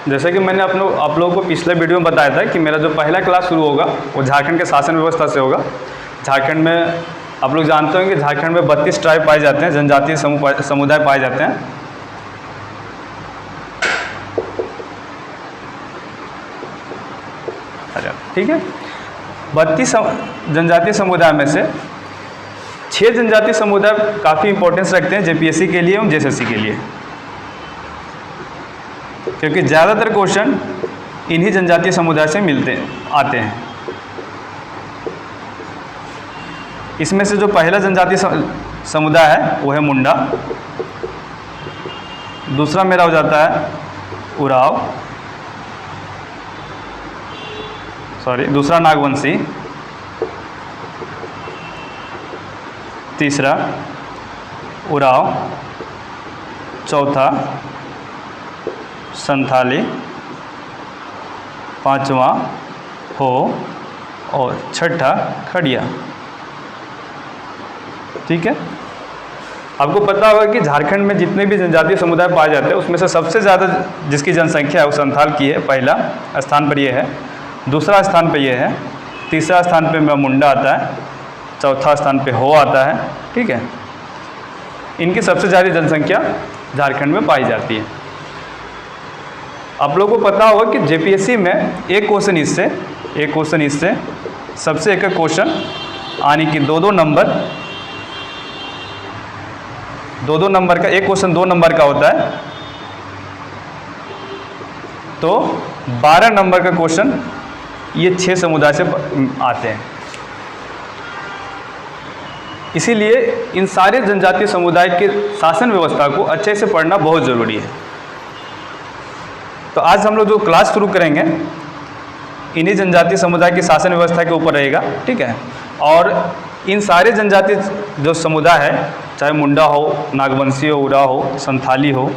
जैसे कि मैंने आप लोगों को पिछले वीडियो में बताया था कि मेरा जो पहला क्लास शुरू होगा वो झारखंड के शासन व्यवस्था से होगा। झारखंड में आप लोग जानते होंगे कि झारखंड में 32 ट्राइब पाए जाते हैं, जनजातीय समुदाय पाए जाते हैं। ठीक है, 32 जनजातीय समुदाय में से 6 जनजातीय समुदाय काफ़ी इंपॉर्टेंस रखते हैं जेपीएससी के लिए और जेएसएससी के लिए, क्योंकि ज़्यादातर क्वेश्चन इन्हीं जनजातीय समुदाय से आते हैं। इसमें से जो पहला जनजातीय समुदाय है वो है मुंडा, दूसरा मेरा हो जाता है उराव, दूसरा नागवंशी, तीसरा उराव, चौथा संथाली, पांचवा हो और छठा खड़िया। ठीक है, आपको पता होगा कि झारखंड में जितने भी जनजातीय समुदाय पाए जाते हैं उसमें से सबसे ज़्यादा जिसकी जनसंख्या है वो संथाल की है। पहला स्थान पर ये है, दूसरा स्थान पे ये है, तीसरा स्थान पे मेरा मुंडा आता है, चौथा स्थान पे हो आता है। ठीक है, इनकी सबसे ज़्यादा जनसंख्या झारखंड में पाई जाती है। आप लोगों को पता होगा कि जेपीएससी में एक क्वेश्चन इससे सबसे एक क्वेश्चन आने की दो नंबर का एक क्वेश्चन 2 नंबर का होता है, तो 12 नंबर का क्वेश्चन ये 6 समुदाय से आते हैं। इसीलिए इन सारे जनजातीय समुदाय के शासन व्यवस्था को अच्छे से पढ़ना बहुत ज़रूरी है। तो आज हम लोग जो क्लास शुरू करेंगे इन्हीं जनजातीय समुदाय की शासन व्यवस्था के ऊपर रहेगा। ठीक है, और इन सारे जनजातीय जो समुदाय है, चाहे मुंडा हो, नागवंशी हो, उराव हो, संथाली हो,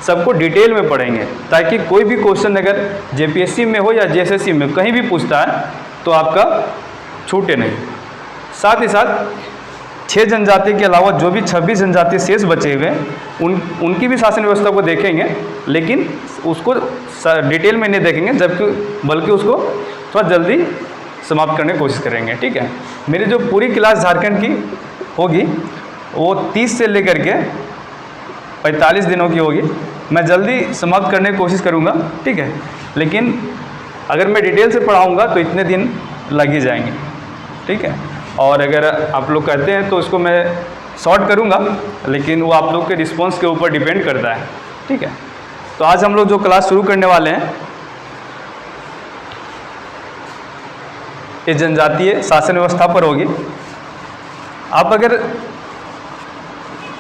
सबको डिटेल में पढ़ेंगे ताकि कोई भी क्वेश्चन अगर जेपीएससी में हो या जेएसएससी में कहीं भी पूछता है तो आपका छूटे नहीं। साथ ही साथ 6 जनजाति के अलावा जो भी 26 जनजाति शेष बचे हुए उनकी भी शासन व्यवस्था को देखेंगे, लेकिन उसको डिटेल में नहीं देखेंगे, बल्कि उसको थोड़ा जल्दी समाप्त करने की कोशिश करेंगे। ठीक है, मेरी जो पूरी क्लास झारखंड की होगी वो 30 से लेकर के 45 दिनों की होगी। मैं जल्दी समाप्त करने की कोशिश करूँगा। ठीक है, लेकिन अगर मैं डिटेल से पढ़ाऊँगा तो इतने दिन लग ही जाएंगे। ठीक है, और अगर आप लोग कहते हैं तो उसको मैं शॉर्ट करूँगा, लेकिन वो आप लोग के रिस्पॉन्स के ऊपर डिपेंड करता है। ठीक है, तो आज हम लोग जो क्लास शुरू करने वाले हैं ये जनजातीय शासन व्यवस्था पर होगी। आप अगर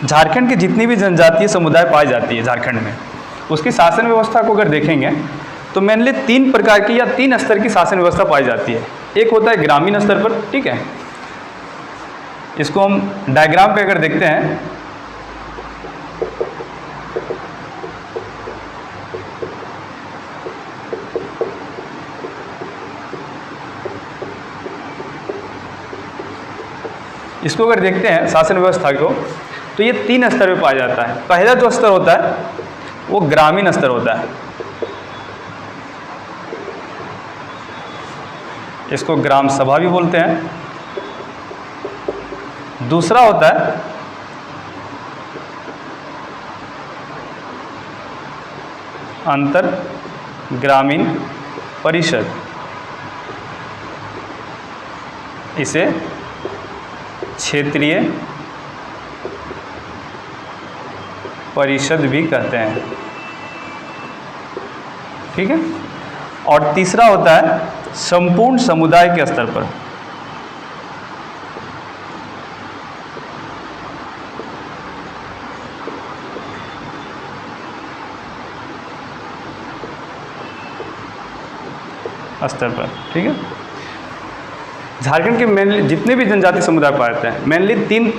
झारखंड की जितनी भी जनजातीय समुदाय पाई जाती है झारखंड में, उसकी शासन व्यवस्था को अगर देखेंगे तो मेनली 3 प्रकार की या 3 स्तर की शासन व्यवस्था पाई जाती है। एक होता है ग्रामीण स्तर पर। ठीक है, इसको हम डायग्राम पे अगर देखते हैं इसको अगर देखते हैं शासन व्यवस्था को, तो ये 3 स्तर पे पाया जाता है। पहला जो स्तर होता है वो ग्रामीण स्तर होता है, इसको ग्राम सभा भी बोलते हैं। दूसरा होता है अंतर ग्रामीण परिषद, इसे क्षेत्रीय परिषद भी कहते हैं। ठीक है, और तीसरा होता है संपूर्ण समुदाय के स्तर पर। ठीक है, झारखंड के मेनली जितने भी जनजातीय समुदाय पाए जाते हैं मेनली 3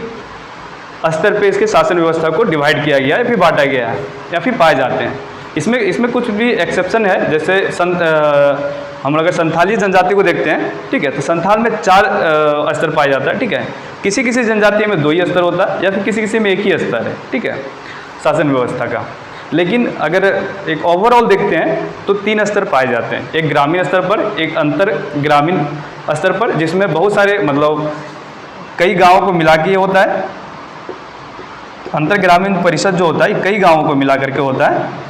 स्तर पे इसके शासन व्यवस्था को डिवाइड किया गया है, या फिर बांटा गया है, या फिर पाए जाते हैं। इसमें कुछ भी एक्सेप्शन है, जैसे हम लोग अगर संथाली जनजाति को देखते हैं, ठीक है, तो संथाल में 4 स्तर पाया जाता है। ठीक है, किसी किसी जनजाति में 2 ही स्तर होता है, या फिर किसी किसी में 1 ही स्तर है। ठीक है, शासन व्यवस्था का। लेकिन अगर एक ओवरऑल देखते हैं तो 3 स्तर पाए जाते हैं, एक ग्रामीण स्तर पर, एक अंतर ग्रामीण स्तर पर, जिसमें बहुत सारे मतलब कई गाँवों को मिला के ये होता है। अंतर ग्रामीण परिषद जो होता है कई गाँवों को मिला करके होता है।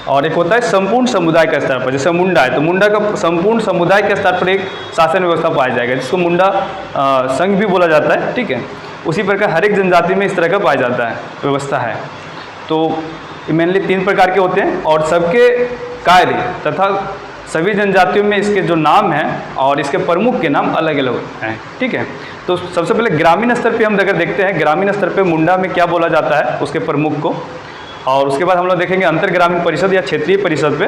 और एक होता है संपूर्ण समुदाय के स्तर पर, जैसे मुंडा है तो मुंडा का संपूर्ण समुदाय के स्तर पर एक शासन व्यवस्था पाया जाएगा, जिसको मुंडा संघ भी बोला जाता है, ठीक है। उसी प्रकार हर एक जनजाति में इस तरह का पाया जाता है, व्यवस्था है। तो मेनली 3 प्रकार के होते हैं और सबके कार्य तथा सभी जनजातियों में इसके जो नाम हैं और इसके प्रमुख के नाम अलग अलग हैं, ठीक है। तो सबसे पहले ग्रामीण स्तर पे हम अगर देखते हैं, ग्रामीण स्तर पे मुंडा में क्या बोला जाता है उसके प्रमुख को, और उसके बाद हम लोग देखेंगे अंतर ग्रामीण परिषद या क्षेत्रीय परिषद पे,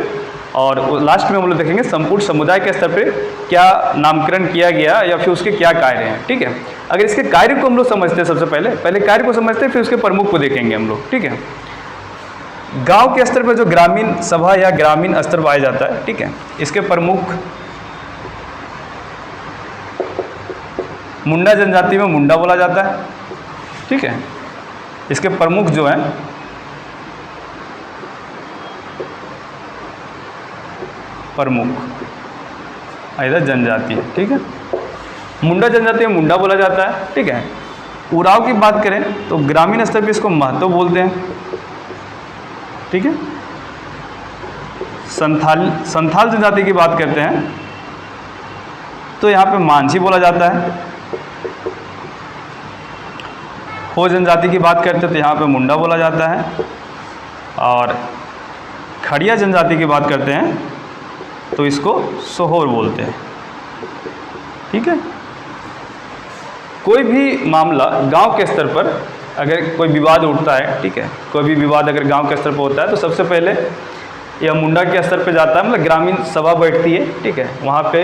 और लास्ट में हम लोग देखेंगे संपूर्ण समुदाय के स्तर पे क्या नामकरण किया गया या फिर उसके क्या कार्य हैं, ठीक है। अगर इसके कार्य को हम लोग समझते हैं, सबसे पहले कार्य को समझते हैं, फिर उसके प्रमुख को देखेंगे हम लोग, ठीक है। गांव के स्तर पर जो ग्रामीण सभा या ग्रामीण स्तर पाया जाता है, ठीक है, इसके प्रमुख मुंडा जनजाति में मुंडा बोला जाता है, ठीक है। इसके प्रमुख जो हैं प्रमुख इधर जनजाति है, ठीक है। मुंडा जनजाति में मुंडा बोला जाता है, ठीक है। उराव की बात करें तो ग्रामीण स्तर पर इसको महतो बोलते हैं, ठीक है। संथाल जनजाति की बात करते हैं तो यहाँ पे मांझी बोला जाता है। हो जनजाति की बात करते हैं तो यहाँ पे मुंडा बोला जाता है। और खड़िया जनजाति की बात करते हैं तो इसको सोहोर बोलते हैं, ठीक है। कोई भी मामला गांव के स्तर पर अगर कोई विवाद उठता है, ठीक है, कोई भी विवाद अगर गांव के स्तर पर होता है तो सबसे पहले यह मुंडा के स्तर पर जाता है, मतलब ग्रामीण सभा बैठती है, ठीक है। वहाँ पे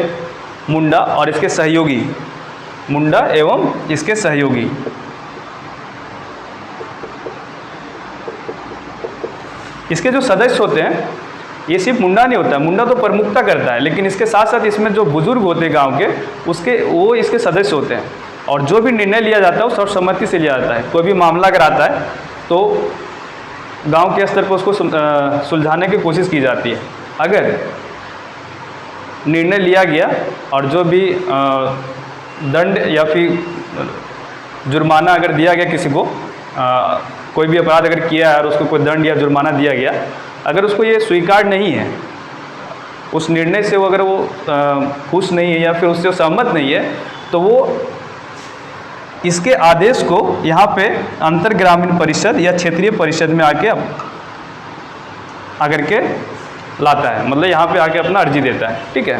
मुंडा और इसके सहयोगी, मुंडा एवं इसके सहयोगी, इसके जो सदस्य होते हैं, ये सिर्फ मुंडा नहीं होता है, मुंडा तो प्रमुखता करता है, लेकिन इसके साथ साथ इसमें जो बुजुर्ग होते हैं गांव के, वो इसके सदस्य होते हैं। और जो भी निर्णय लिया जाता है वो सर्वसम्मति से लिया जाता है। कोई भी मामला अगर आता है तो गांव के स्तर पर उसको सुलझाने की कोशिश की जाती है। अगर निर्णय लिया गया और जो भी दंड या फिर जुर्माना अगर दिया गया किसी को, कोई भी अपराध अगर किया है और उसको कोई दंड या जुर्माना दिया गया, अगर उसको ये स्वीकार नहीं है, उस निर्णय से वो अगर वो खुश नहीं है या फिर उससे सहमत नहीं है, तो वो इसके आदेश को यहाँ पे अंतर ग्रामीण परिषद या क्षेत्रीय परिषद में आकर के लाता है, मतलब यहाँ पे आके अपना अर्जी देता है, ठीक है।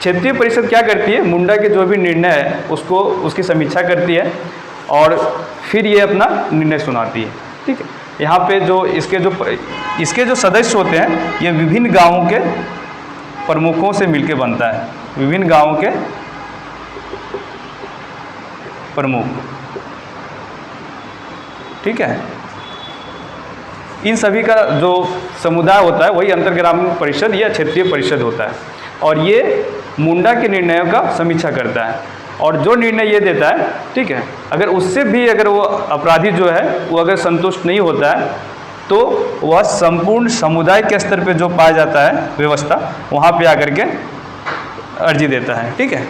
क्षेत्रीय परिषद क्या करती है, मुंडा के जो भी निर्णय है उसको उसकी समीक्षा करती है और फिर ये अपना निर्णय सुनाती है, ठीक है। यहाँ पे जो इसके जो सदस्य होते हैं ये विभिन्न गांवों के प्रमुखों से मिलके बनता है, विभिन्न गांवों के प्रमुख, ठीक है। इन सभी का जो समुदाय होता है वही अंतर ग्रामीण परिषद या क्षेत्रीय परिषद होता है, और ये मुंडा के निर्णयों का समीक्षा करता है और जो निर्णय ये देता है, ठीक है, अगर उससे भी अगर वो अपराधी जो है वो अगर संतुष्ट नहीं होता है तो वह संपूर्ण समुदाय के स्तर पे जो पाया जाता है व्यवस्था, वहाँ पे आकर के अर्जी देता है, ठीक है।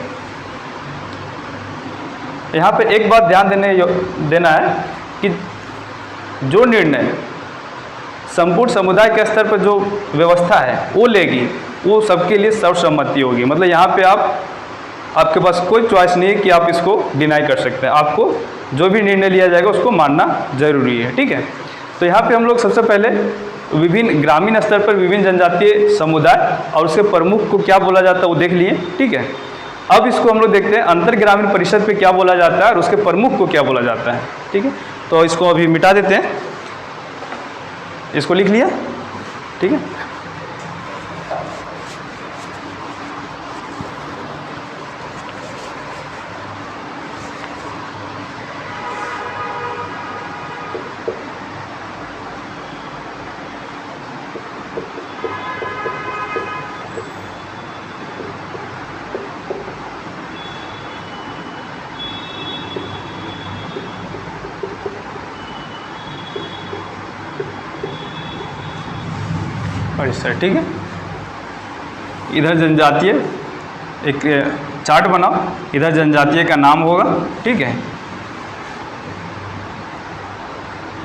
यहाँ पे एक बात ध्यान देना है कि जो निर्णय संपूर्ण समुदाय के स्तर पर जो व्यवस्था है वो लेगी, वो सबके लिए सर्वसम्मति होगी। मतलब यहाँ पे आपके पास कोई चॉइस नहीं है कि आप इसको डिनाई कर सकते हैं, आपको जो भी निर्णय लिया जाएगा उसको मानना जरूरी है, ठीक है। तो यहाँ पे हम लोग सबसे पहले विभिन्न ग्रामीण स्तर पर विभिन्न जनजातीय समुदाय और उसके प्रमुख को क्या बोला जाता है वो देख लिए, ठीक है। अब इसको हम लोग देखते हैं अंतर ग्रामीण परिषद पे क्या बोला जाता है और उसके प्रमुख को क्या बोला जाता है, ठीक है। तो इसको अभी मिटा देते हैं, इसको लिख लिया, ठीक है। परिसर, ठीक है। इधर जनजातीय, एक चार्ट बनाओ, इधर जनजातीय का नाम होगा, ठीक है।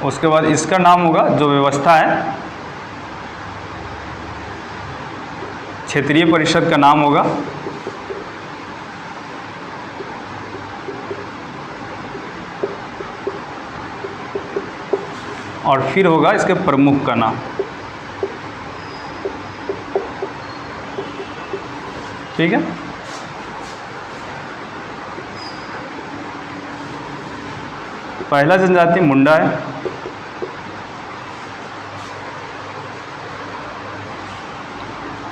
उसके बाद इसका नाम होगा, जो व्यवस्था है क्षेत्रीय परिषद का नाम होगा, और फिर होगा इसके प्रमुख का नाम, ठीक है। पहला जनजाति मुंडा है,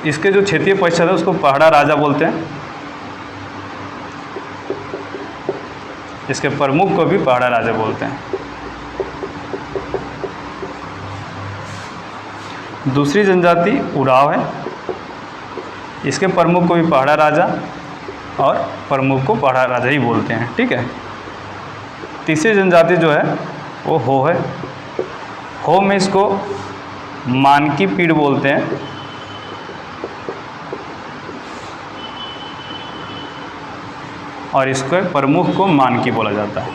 इसके जो क्षेत्रीय परिषद है उसको पहाड़ा राजा बोलते हैं, इसके प्रमुख को भी पहाड़ा राजा बोलते हैं। दूसरी जनजाति उराव है, इसके प्रमुख को भी पहाड़ा राजा और प्रमुख को पहाड़ा राजा ही बोलते हैं, ठीक है। तीसरी जनजाति जो है वो हो है, हो में इसको मानकी पीढ़ बोलते हैं, और इसके प्रमुख को मानकी बोला जाता है,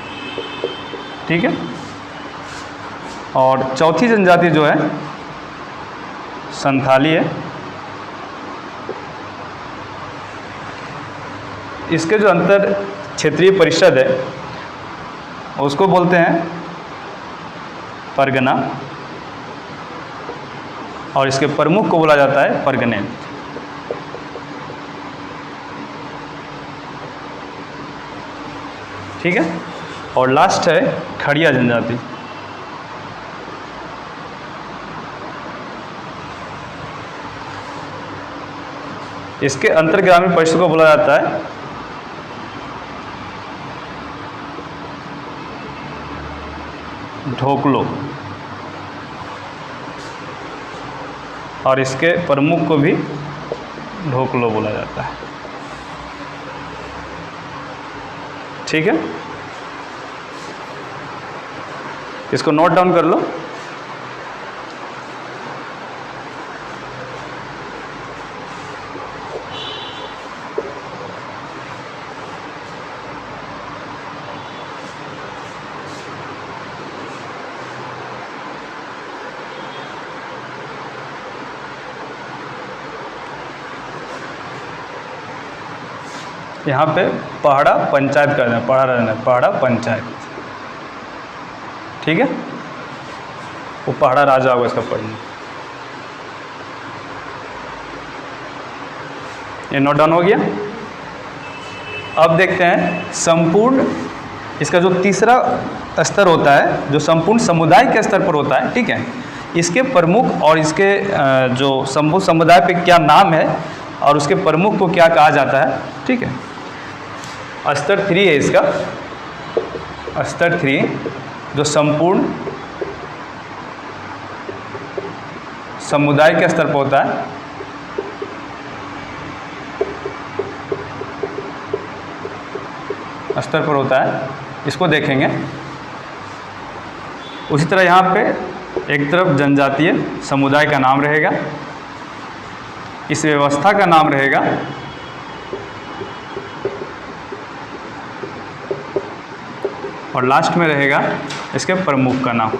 ठीक है। और चौथी जनजाति जो है संथाली है, इसके जो अंतर क्षेत्रीय परिषद है उसको बोलते हैं परगना, और इसके प्रमुख को बोला जाता है परगने, ठीक है। और लास्ट है खड़िया जनजाति, इसके अंतर्ग्रामीण परिषद को बोला जाता है ढोकलो, और इसके प्रमुख को भी ढोकलो बोला जाता है, ठीक है। इसको नोट डाउन कर लो। यहाँ पे पहाड़ा पंचायत कर देना, पहाड़ा पंचायत, ठीक है। वो पहाड़ा राजा होगा इसका पढ़ना, ये नोट डाउन हो गया। अब देखते हैं संपूर्ण, इसका जो तीसरा स्तर होता है जो संपूर्ण समुदाय के स्तर पर होता है, ठीक है। इसके प्रमुख और इसके जो संपूर्ण समुदाय पे क्या नाम है और उसके प्रमुख को क्या कहा जाता है, ठीक है। स्तर 3 है इसका, स्तर 3 जो संपूर्ण समुदाय के स्तर पर होता है, स्तर पर होता है, इसको देखेंगे। उसी तरह यहाँ पे एक तरफ जनजातीय समुदाय का नाम रहेगा, इस व्यवस्था का नाम रहेगा, और लास्ट में रहेगा इसके प्रमुख का नाम,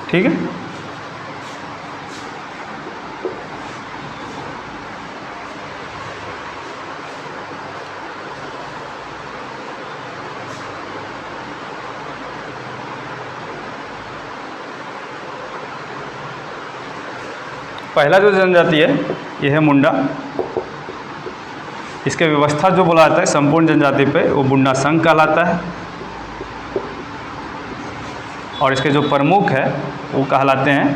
ठीक है। पहला जो जनजाति है यह है मुंडा, इसके व्यवस्था जो बोला जाता है संपूर्ण जनजाति पे वो मुंडा संघ कहलाता है, और इसके जो प्रमुख है वो कहलाते हैं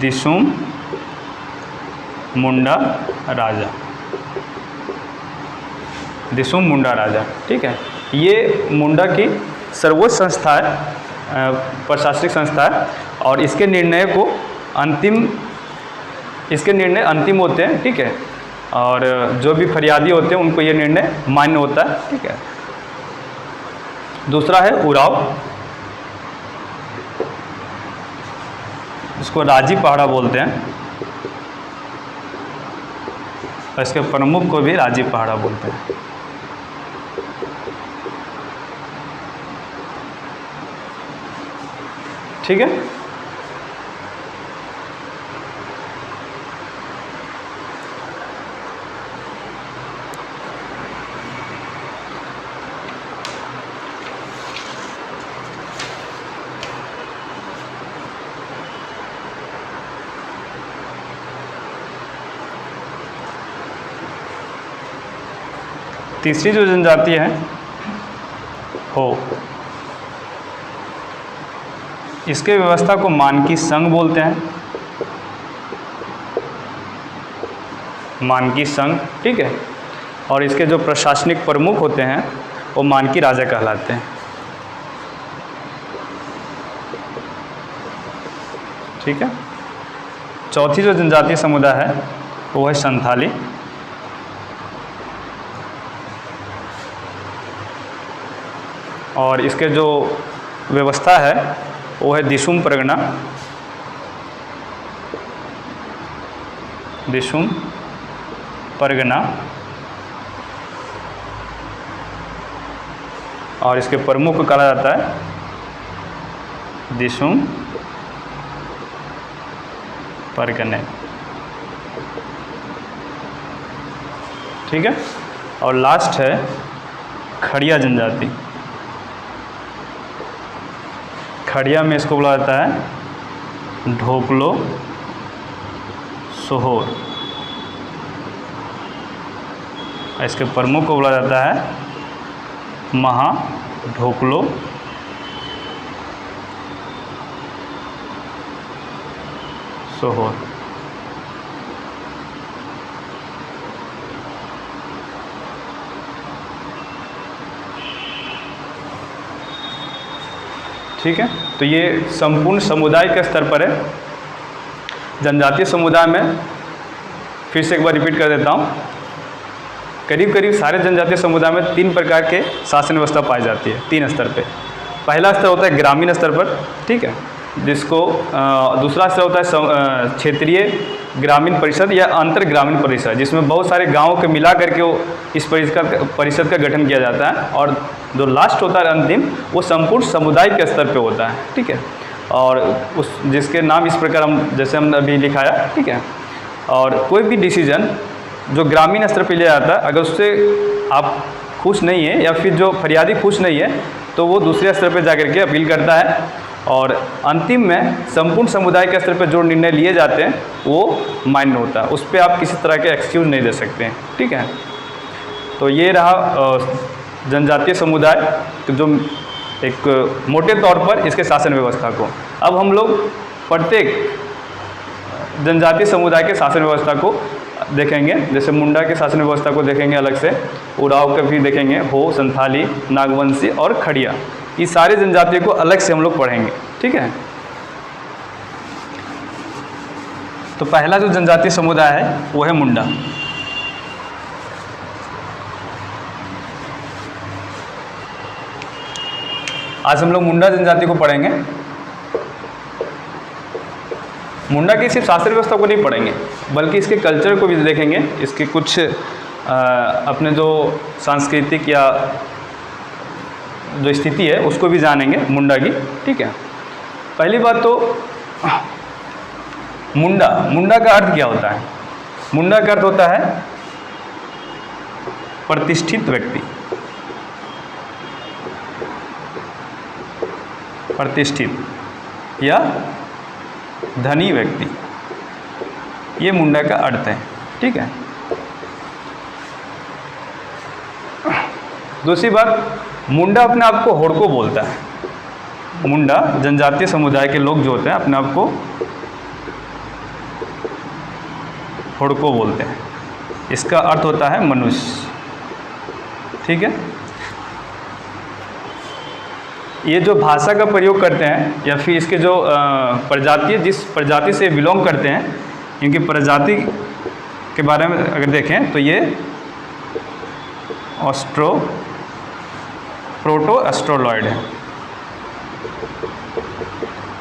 दिसुम मुंडा राजा, दिसुम मुंडा राजा, ठीक है। ये मुंडा की सर्वोच्च संस्था है, प्रशासनिक संस्था है, और इसके निर्णय अंतिम होते हैं, ठीक है। और जो भी फरियादी होते हैं उनको ये निर्णय मान्य होता है, ठीक है। दूसरा है उराव, इसको राजी पहाड़ा बोलते हैं, और इसके प्रमुख को भी राजी पहाड़ा बोलते हैं। ठीक है। तीसरी जो जनजाति है हो, इसके व्यवस्था को मानकी संघ बोलते हैं, मानकी संघ। ठीक है। और इसके जो प्रशासनिक प्रमुख होते हैं वो मानकी राजा कहलाते हैं। ठीक है। चौथी जो जनजातीय समुदाय है वो है संथाली। और इसके जो व्यवस्था है वो है दिसुम परगना, दिसुम परगना। और इसके प्रमुख को कहा जाता है दिसुम परगने। ठीक है। और लास्ट है खड़िया जनजाति। खड़िया में इसको बोला जाता है ढोकलो सोहोर। इसके प्रमुख को बोला जाता है महा ढोकलो सोहोर। ठीक है। तो ये संपूर्ण समुदाय के स्तर पर है। जनजातीय समुदाय में फिर से एक बार रिपीट कर देता हूँ, करीब करीब सारे जनजातीय समुदाय में 3 प्रकार के शासन व्यवस्था पाई जाती है, 3 स्तर पे। पहला स्तर होता है ग्रामीण स्तर पर। ठीक है। जिसको दूसरा स्तर होता है क्षेत्रीय ग्रामीण परिषद या अंतर ग्रामीण परिषद, जिसमें बहुत सारे गाँवों के मिला करके वो इस परिषद का गठन किया जाता है। और जो लास्ट होता है अंतिम, वो संपूर्ण समुदाय के स्तर पे होता है। ठीक है। और उस जिसके नाम इस प्रकार हम जैसे हम अभी लिखाया। ठीक है। और कोई भी डिसीजन जो ग्रामीण स्तर पे लिया जाता है, अगर उससे आप खुश नहीं है या फिर जो फरियादी खुश नहीं है, तो वो दूसरे स्तर पे जाकर के अपील करता है। और अंतिम में संपूर्ण समुदाय के स्तर पर जो निर्णय लिए जाते हैं वो मान्य होता है, उस पर आप किसी तरह के एक्सक्यूज नहीं दे सकते हैं। ठीक है। तो ये रहा जनजातीय समुदाय, तो जो एक मोटे तौर पर इसके शासन व्यवस्था को। अब हम लोग प्रत्येक जनजातीय समुदाय के शासन व्यवस्था को देखेंगे। जैसे मुंडा के शासन व्यवस्था को देखेंगे अलग से, उराव के भी देखेंगे, हो, संथाली, नागवंशी और खड़िया। ये सारे जनजातियों को अलग से हम लोग पढ़ेंगे। ठीक है। तो पहला जो जनजातीय समुदाय है वो है मुंडा। आज हम लोग मुंडा जनजाति को पढ़ेंगे। मुंडा की सिर्फ शास्त्रीय व्यवस्था को नहीं पढ़ेंगे, बल्कि इसके कल्चर को भी देखेंगे, इसके कुछ अपने जो सांस्कृतिक या जो स्थिति है उसको भी जानेंगे मुंडा की। ठीक है। पहली बात तो मुंडा का अर्थ क्या होता है? मुंडा का अर्थ होता है प्रतिष्ठित व्यक्ति, प्रतिष्ठित या धनी व्यक्ति, ये मुंडा का अर्थ है। ठीक है। दूसरी बात, मुंडा अपने आप को होड़को बोलता है। मुंडा जनजातीय समुदाय के लोग जो होते हैं अपने आप को होड़को बोलते हैं। इसका अर्थ होता है मनुष्य। ठीक है। ये जो भाषा का प्रयोग करते हैं या फिर इसके जो प्रजाति, जिस प्रजाति से बिलोंग करते हैं, इनकी प्रजाति के बारे में अगर देखें तो ये प्रोटो एस्ट्रोलॉयड है,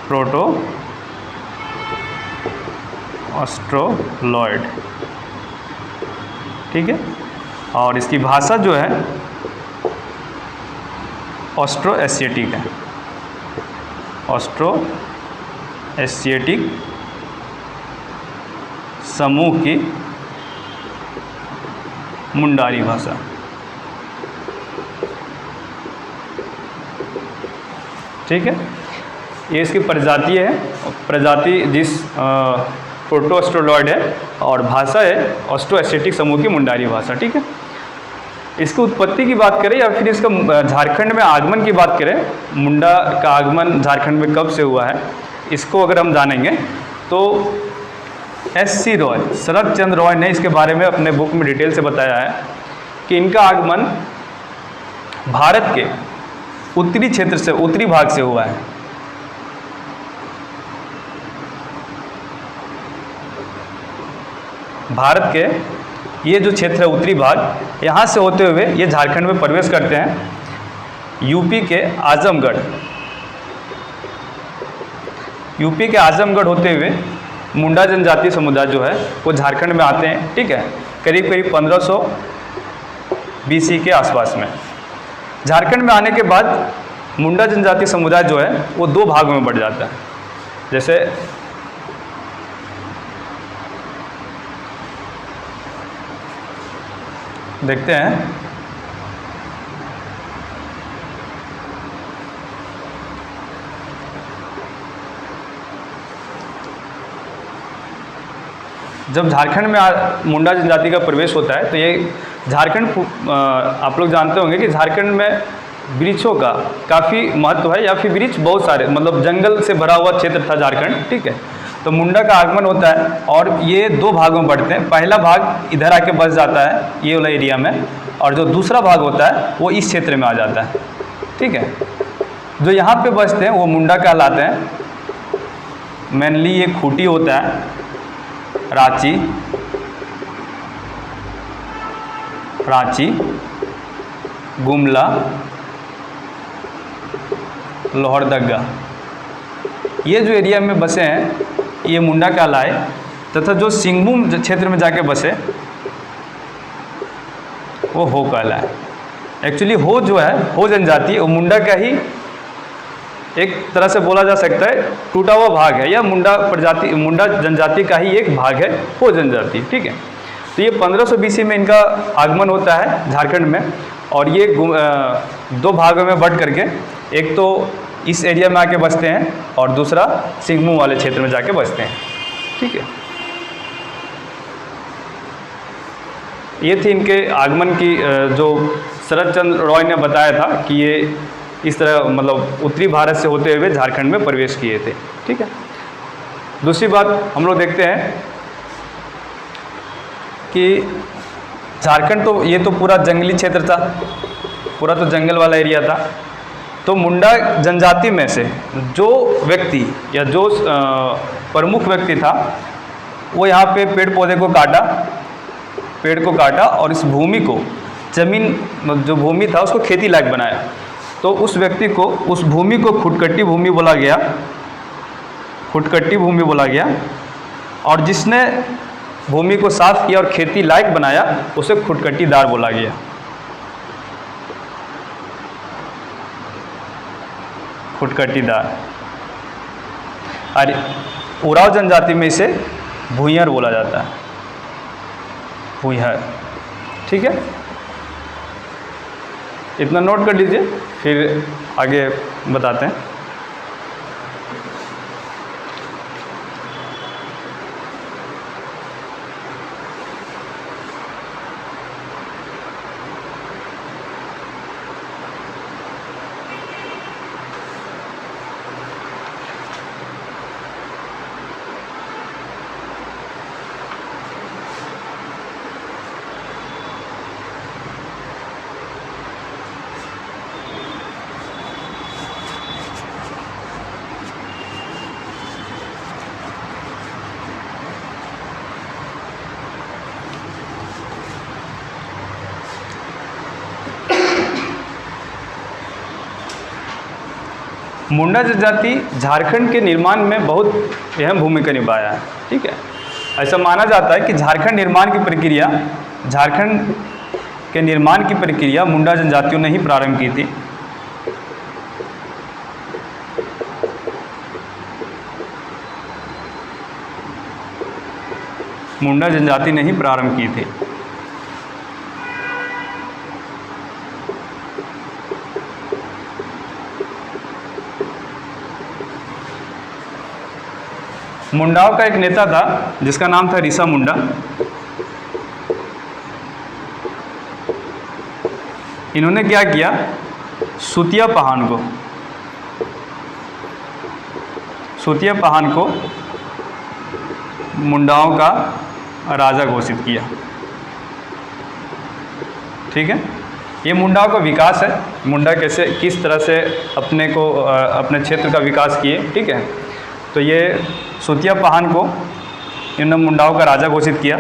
प्रोटो एस्ट्रोलॉयड, ठीक है। और इसकी भाषा जो है ऑस्ट्रो एशियाटिक है, ऑस्ट्रो एशियाटिक समूह की मुंडारी भाषा, ठीक है। ये इसकी प्रजाति है, प्रजाति जिस प्रोटो एस्ट्रोलॉयड है, और भाषा है ऑस्ट्रो एशियाटिक समूह की मुंडारी भाषा, ठीक है। इसकी उत्पत्ति की बात करें या फिर इसका झारखंड में आगमन की बात करें, मुंडा का आगमन झारखंड में कब से हुआ है, इसको अगर हम जानेंगे तो S.C. रॉय, शरद चंद्र रॉय ने इसके बारे में अपने बुक में डिटेल से बताया है कि इनका आगमन भारत के उत्तरी क्षेत्र से, उत्तरी भाग से हुआ है। भारत के ये जो क्षेत्र है उत्तरी भाग, यहाँ से होते हुए ये झारखंड में प्रवेश करते हैं। यूपी के आजमगढ़, यूपी के आजमगढ़ होते हुए मुंडा जनजातीय समुदाय जो है वो झारखंड में आते हैं, ठीक है, करीब करीब 1500 BC के आसपास में। झारखंड में आने के बाद मुंडा जनजातीय समुदाय जो है वो दो भागों में बढ़ जाता है। जैसे देखते हैं, जब झारखंड में मुंडा जनजाति का प्रवेश होता है तो ये झारखंड, आप लोग जानते होंगे कि झारखंड में वृक्षों का काफ़ी महत्व है, या फिर वृक्ष बहुत सारे, मतलब जंगल से भरा हुआ क्षेत्र था झारखंड, ठीक है। तो मुंडा का आगमन होता है और ये दो भागों में बढ़ते हैं। पहला भाग इधर आके बस जाता है ये वाला एरिया में, और जो दूसरा भाग होता है वो इस क्षेत्र में आ जाता है, ठीक है। जो यहाँ पे बसते हैं वो मुंडा कहलाते हैं। मेनली ये खूंटी होता है, रांची, गुमला, लोहरदगा, ये जो एरिया में बसे हैं ये मुंडा कहलाए। तथा जो सिंहभूम क्षेत्र में जाके बसे वो हो कहलाए। एक्चुअली हो जो है, हो जनजाति, वो मुंडा का ही एक तरह से बोला जा सकता है टूटा हुआ भाग है, या मुंडा प्रजाति, मुंडा जनजाति का ही एक भाग है हो जनजाति, ठीक है। तो ये 1500 BC में इनका आगमन होता है झारखंड में, और ये दो भागों में बढ़ करके, एक तो इस एरिया में आके बसते हैं और दूसरा सिंहभूम वाले क्षेत्र में जाके बसते हैं, ठीक है। ये थी इनके आगमन की, जो शरद चंद्र रॉय ने बताया था कि ये इस तरह, मतलब उत्तरी भारत से होते हुए झारखंड में प्रवेश किए थे, ठीक है। दूसरी बात हम लोग देखते हैं कि झारखंड तो ये तो पूरा जंगली क्षेत्र था, पूरा तो जंगल वाला एरिया था। तो मुंडा जनजाति में से जो व्यक्ति या जो प्रमुख व्यक्ति था वो यहाँ पे पेड़ पौधे को काटा, पेड़ को काटा और इस भूमि को, जमीन जो भूमि था उसको खेती लायक बनाया। तो उस व्यक्ति को, उस भूमि को खुटकट्टी भूमि बोला गया, खुटकट्टी भूमि बोला गया। और जिसने भूमि को साफ किया और खेती लायक बनाया उसे खुटकट्टीदार बोला गया। खुटकट्टीदार। और उराव जनजाति में इसे भूंयर बोला जाता है, भूंयर, ठीक है। इतना नोट कर लीजिए, फिर आगे बताते हैं। मुंडा जनजाति झारखंड के निर्माण में बहुत अहम भूमिका निभाया है। ठीक है, ऐसा माना जाता है कि झारखंड के निर्माण की प्रक्रिया मुंडा जनजातियों ने ही प्रारंभ की थी। मुंडा जनजाति ने ही प्रारंभ की थी। मुंडाओं का एक नेता था जिसका नाम था ऋषा मुंडा। इन्होंने क्या किया, सुतिया पहान को मुंडाओं का राजा घोषित किया। ठीक है, ये मुंडाओं का विकास है, मुंडा किस तरह से अपने क्षेत्र का विकास किए। ठीक है, तो ये सुतिया पहान को इन्होंने मुंडाओं का राजा घोषित किया।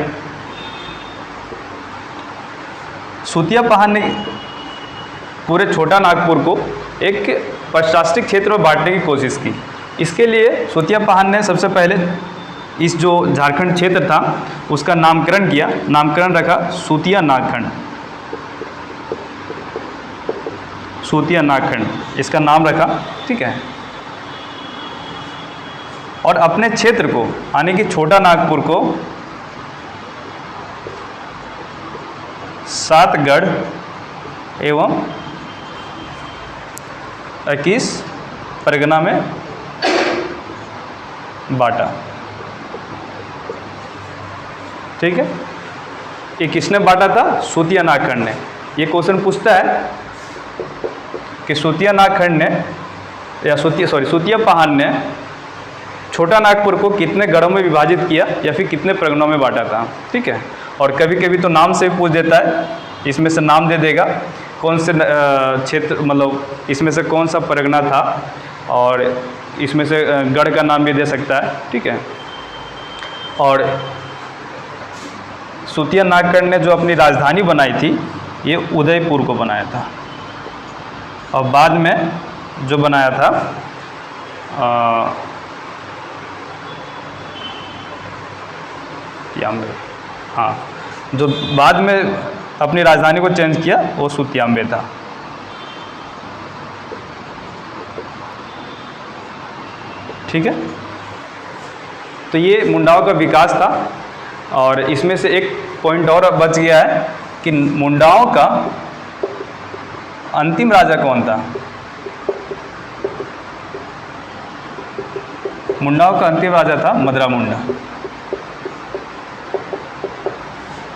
सुतिया पहान ने पूरे छोटा नागपुर को एक प्रशासनिक क्षेत्र में बांटने की कोशिश की। इसके लिए सुतिया पहान ने सबसे पहले इस जो झारखंड क्षेत्र था उसका नामकरण किया, नामकरण रखा सुतिया नागखंड, इसका नाम रखा। ठीक है, और अपने क्षेत्र को यानी कि छोटा नागपुर को 7 गढ़ एवं 21 परगना में बांटा। ठीक है, ये किसने बांटा था? सुतिया नागखंड ने। ये क्वेश्चन पूछता है कि सुतिया पहान ने छोटा नागपुर को कितने गढ़ों में विभाजित किया या फिर कितने परगनों में बांटा था। ठीक है, और कभी कभी तो नाम से भी पूछ देता है, इसमें से नाम दे देगा कौन से क्षेत्र, मतलब इसमें से कौन सा परगना था, और इसमें से गढ़ का नाम भी दे सकता है। ठीक है, और सुतिया नागखंड ने जो अपनी राजधानी बनाई थी ये उदयपुर को बनाया था, और बाद में जो बनाया था जो बाद में अपनी राजधानी को चेंज किया वो सुतियांबे था। ठीक है, तो ये मुंडाओं का विकास था। और इसमें से एक पॉइंट और बच गया है कि मुंडाओं का अंतिम राजा कौन था? मुंडाओं का अंतिम राजा था मदरा मुंडा।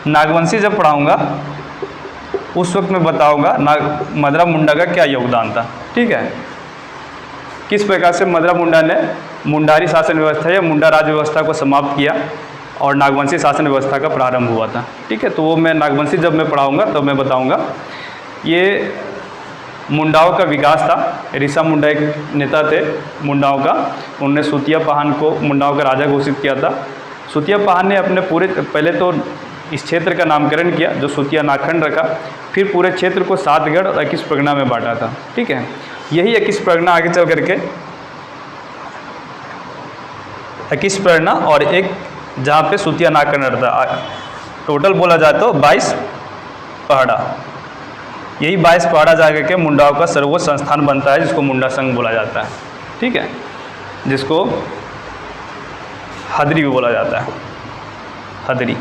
नागवंशी जब पढ़ाऊंगा उस वक्त मैं बताऊंगा मदरा मुंडा का क्या योगदान था। ठीक है, किस प्रकार से मदरा मुंडा ने मुंडारी शासन व्यवस्था या मुंडा राज व्यवस्था को समाप्त किया और नागवंशी शासन व्यवस्था का प्रारंभ हुआ था। ठीक है, तो वो मैं नागवंशी जब मैं पढ़ाऊंगा तब मैं बताऊंगा। ये मुंडाओं का विकास था। ऋषा मुंडा एक नेता थे मुंडाओं का, उन्होंने सुतिया पहान को मुंडाओं का राजा घोषित किया था। सुतिया पहान ने अपने पहले तो इस क्षेत्र का नामकरण किया जो सुतिया नागखंड रखा, फिर पूरे क्षेत्र को 7 गढ़ और 21 परगना में बांटा था। ठीक है, यही 21 परगना आगे चल करके 21 परगना और एक जहाँ पे सुतिया नागखंड रहता, टोटल बोला जाए तो 22 पहाड़ा। यही 22 पहाड़ा जाकर के मुंडाओं का सर्वोच्च संस्थान बनता है जिसको मुंडा संघ बोला जाता है। ठीक है, जिसको हदरी भी बोला जाता है, हदरी।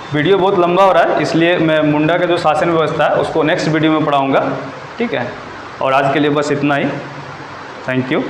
वीडियो बहुत लंबा हो रहा है, इसलिए मैं मुंडा का जो शासन व्यवस्था है उसको नेक्स्ट वीडियो में पढ़ाऊंगा। ठीक है, और आज के लिए बस इतना ही। Thank you.